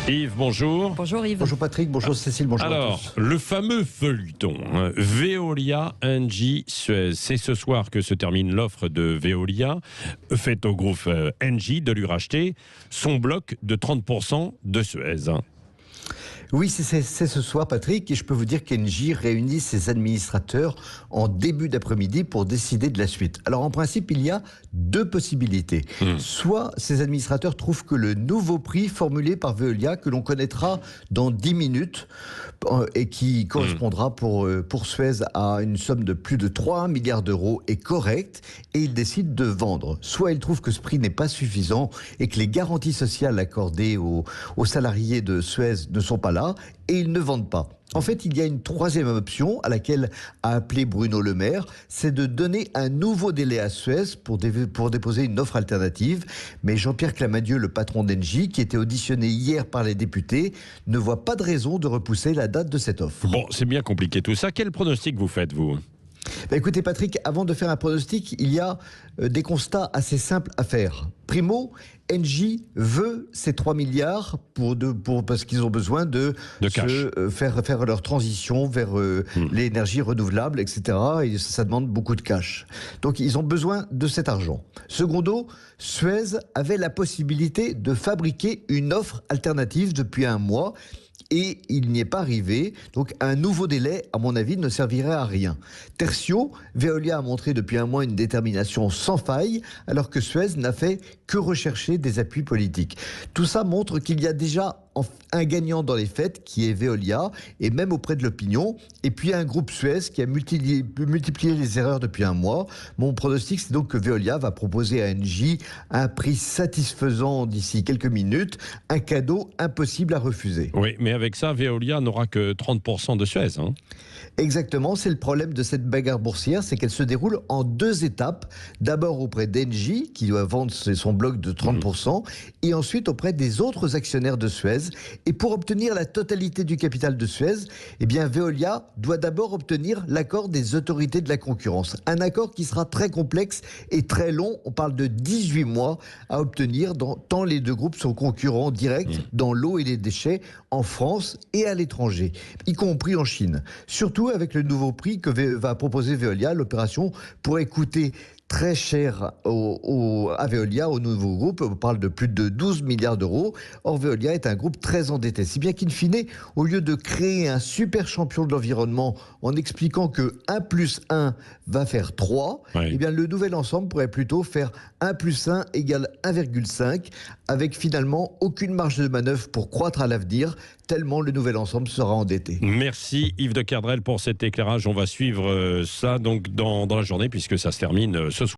Yves, bonjour. Bonjour Yves. Bonjour Patrick, bonjour Cécile, bonjour à Alors, tous. le fameux feuilleton, Veolia Engie Suez. C'est ce soir que se termine l'offre de Veolia, faite au groupe Engie de lui racheter son bloc de 30% de Suez. Oui, c'est ce soir Patrick, et je peux vous dire qu'Engie réunit ses administrateurs en début d'après-midi pour décider de la suite. Alors en principe, il y a deux possibilités. Soit ces administrateurs trouvent que le nouveau prix formulé par Veolia, que l'on connaîtra dans 10 minutes, et qui correspondra pour Suez à une somme de plus de 3 milliards d'euros, est correct, et ils décident de vendre. Soit ils trouvent que ce prix n'est pas suffisant et que les garanties sociales accordées aux salariés de Suez ne sont pas là, et ils ne vendent pas. En fait, il y a une troisième option à laquelle a appelé Bruno Le Maire, c'est de donner un nouveau délai à Suez pour déposer une offre alternative. Mais Jean-Pierre Clamadieu, le patron d'Engie, qui était auditionné hier par les députés, ne voit pas de raison de repousser la date de cette offre. Bon, c'est bien compliqué tout ça. Quel pronostic vous faites, vous ? Écoutez Patrick, avant de faire un pronostic, il y a des constats assez simples à faire. Primo, Engie veut ces 3 milliards parce qu'ils ont besoin de faire leur transition vers l'énergie renouvelable, etc. Et ça demande beaucoup de cash. Donc ils ont besoin de cet argent. Secondo, Suez avait la possibilité de fabriquer une offre alternative depuis un mois. Et il n'y est pas arrivé, donc un nouveau délai, à mon avis, ne servirait à rien. Tertio, Veolia a montré depuis un mois une détermination sans faille, alors que Suez n'a fait que rechercher des appuis politiques. Tout ça montre qu'il y a déjà un gagnant dans les faits, qui est Veolia, et même auprès de l'opinion, et puis un groupe Suez qui a multiplié les erreurs depuis un mois. Mon pronostic, c'est donc que Veolia va proposer à Engie un prix satisfaisant d'ici quelques minutes, un cadeau impossible à refuser. Oui, mais avec ça, Veolia n'aura que 30% de Suez. Exactement, c'est le problème de cette bagarre boursière, c'est qu'elle se déroule en deux étapes. D'abord auprès d'Engie, qui doit vendre son bloc de 30%, et ensuite auprès des autres actionnaires de Suez. Et pour obtenir la totalité du capital de Suez, eh bien Veolia doit d'abord obtenir l'accord des autorités de la concurrence. Un accord qui sera très complexe et très long, on parle de 18 mois à obtenir, tant les deux groupes sont concurrents directs dans l'eau et les déchets, en France et à l'étranger, y compris en Chine. Surtout avec le nouveau prix que va proposer Veolia, l'opération pourrait coûter très cher à Veolia, au nouveau groupe. On parle de plus de 12 milliards d'euros. Or, Veolia est un groupe très endetté. Si bien qu'in fine, au lieu de créer un super champion de l'environnement en expliquant que 1 plus 1 va faire 3, eh bien, le nouvel ensemble pourrait plutôt faire 1 plus 1 égale 1,5, avec finalement aucune marge de manœuvre pour croître à l'avenir, tellement le nouvel ensemble sera endetté. Merci Yves de Kerdrel pour cet éclairage. On va suivre ça donc dans la journée, puisque ça se termine ce